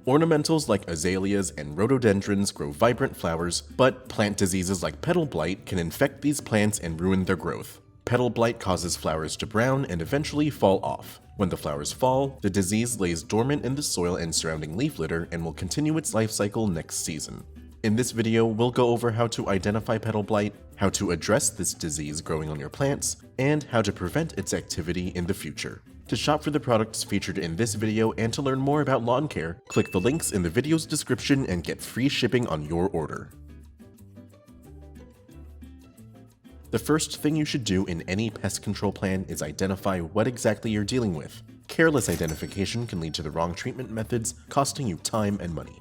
Ornamentals like azaleas and rhododendrons grow vibrant flowers, but plant diseases like petal blight can infect these plants and ruin their growth. Petal blight causes flowers to brown and eventually fall off. When the flowers fall, the disease lays dormant in the soil and surrounding leaf litter and will continue its life cycle next season. In this video, we'll go over how to identify petal blight, how to address this disease growing on your plants, and how to prevent its activity in the future. To shop for the products featured in this video and to learn more about lawn care, click the links in the video's description and get free shipping on your order. The first thing you should do in any pest control plan is identify what exactly you're dealing with. Careless identification can lead to the wrong treatment methods, costing you time and money.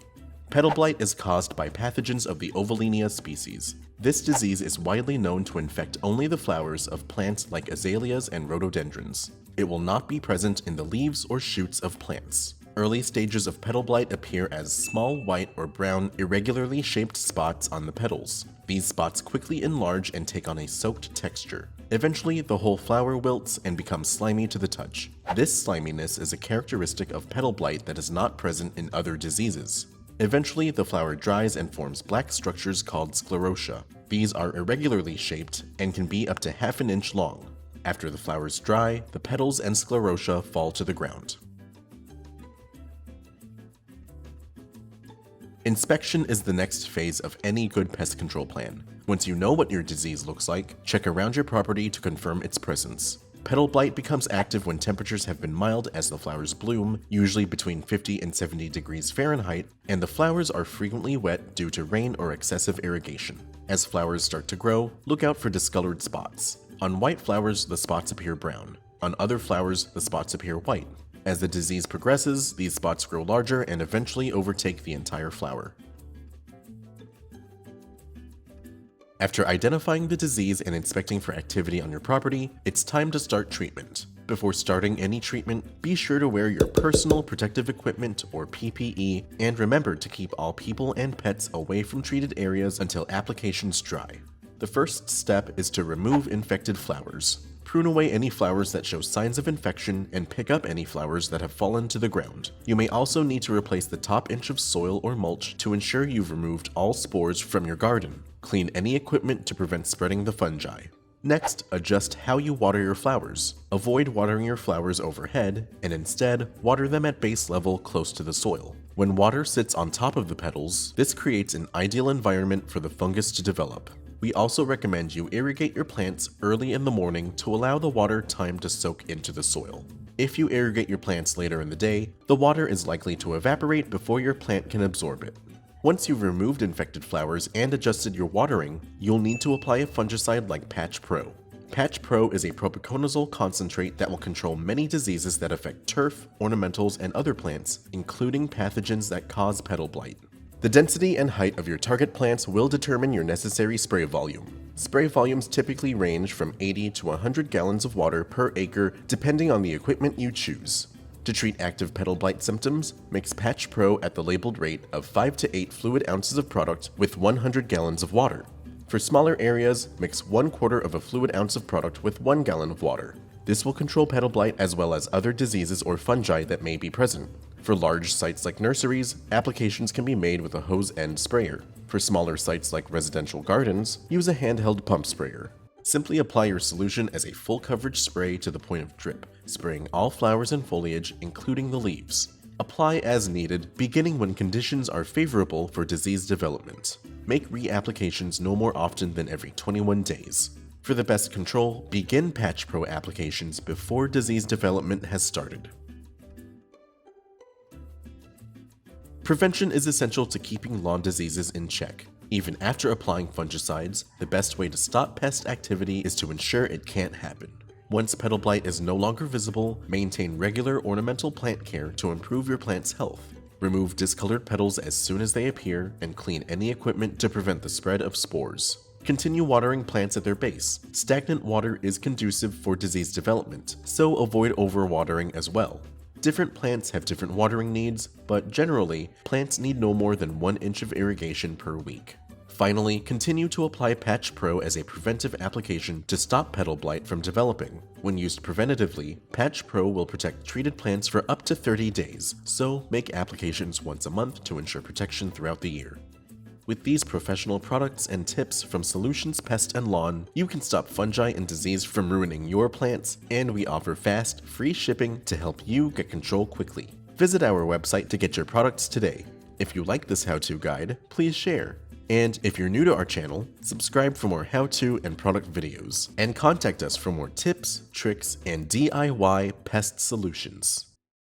Petal blight is caused by pathogens of the Ovulinia species. This disease is widely known to infect only the flowers of plants like azaleas and rhododendrons. It will not be present in the leaves or shoots of plants. Early stages of petal blight appear as small white or brown, irregularly shaped spots on the petals. These spots quickly enlarge and take on a soaked texture. Eventually, the whole flower wilts and becomes slimy to the touch. This sliminess is a characteristic of petal blight that is not present in other diseases. Eventually, the flower dries and forms black structures called sclerotia. These are irregularly shaped and can be up to half an inch long. After the flowers dry, the petals and sclerotia fall to the ground. Inspection is the next phase of any good pest control plan. Once you know what your disease looks like, check around your property to confirm its presence. Petal blight becomes active when temperatures have been mild as the flowers bloom, usually between 50 and 70 degrees Fahrenheit, and the flowers are frequently wet due to rain or excessive irrigation. As flowers start to grow, look out for discolored spots. On white flowers, the spots appear brown. On other flowers, the spots appear white. As the disease progresses, these spots grow larger and eventually overtake the entire flower. After identifying the disease and inspecting for activity on your property, it's time to start treatment. Before starting any treatment, be sure to wear your personal protective equipment or PPE, and remember to keep all people and pets away from treated areas until applications dry. The first step is to remove infected flowers. Prune away any flowers that show signs of infection and pick up any flowers that have fallen to the ground. You may also need to replace the top inch of soil or mulch to ensure you've removed all spores from your garden. Clean any equipment to prevent spreading the fungi. Next, adjust how you water your flowers. Avoid watering your flowers overhead, and instead, water them at base level close to the soil. When water sits on top of the petals, this creates an ideal environment for the fungus to develop. We also recommend you irrigate your plants early in the morning to allow the water time to soak into the soil. If you irrigate your plants later in the day, the water is likely to evaporate before your plant can absorb it. Once you've removed infected flowers and adjusted your watering, you'll need to apply a fungicide like Patch Pro. Patch Pro is a propiconazole concentrate that will control many diseases that affect turf, ornamentals, and other plants, including pathogens that cause petal blight. The density and height of your target plants will determine your necessary spray volume. Spray volumes typically range from 80 to 100 gallons of water per acre depending on the equipment you choose. To treat active petal blight symptoms, mix Patch Pro at the labeled rate of 5 to 8 fluid ounces of product with 100 gallons of water. For smaller areas, mix 1/4 of a fluid ounce of product with 1 gallon of water. This will control petal blight as well as other diseases or fungi that may be present. For large sites like nurseries, applications can be made with a hose end sprayer. For smaller sites like residential gardens, use a handheld pump sprayer. Simply apply your solution as a full coverage spray to the point of drip, spraying all flowers and foliage, including the leaves. Apply as needed, beginning when conditions are favorable for disease development. Make reapplications no more often than every 21 days. For the best control, begin Patch Pro applications before disease development has started. Prevention is essential to keeping lawn diseases in check. Even after applying fungicides, the best way to stop pest activity is to ensure it can't happen. Once petal blight is no longer visible, maintain regular ornamental plant care to improve your plant's health. Remove discolored petals as soon as they appear, and clean any equipment to prevent the spread of spores. Continue watering plants at their base. Stagnant water is conducive for disease development, so avoid overwatering as well. Different plants have different watering needs, but generally, plants need no more than 1 inch of irrigation per week. Finally, continue to apply Patch Pro as a preventive application to stop Petal Blight from developing. When used preventatively, Patch Pro will protect treated plants for up to 30 days, so make applications once a month to ensure protection throughout the year. With these professional products and tips from Solutions Pest and Lawn, you can stop fungi and disease from ruining your plants, and we offer fast, free shipping to help you get control quickly. Visit our website to get your products today. If you like this how-to guide, please share. And if you're new to our channel, subscribe for more how-to and product videos, and contact us for more tips, tricks, and DIY pest solutions.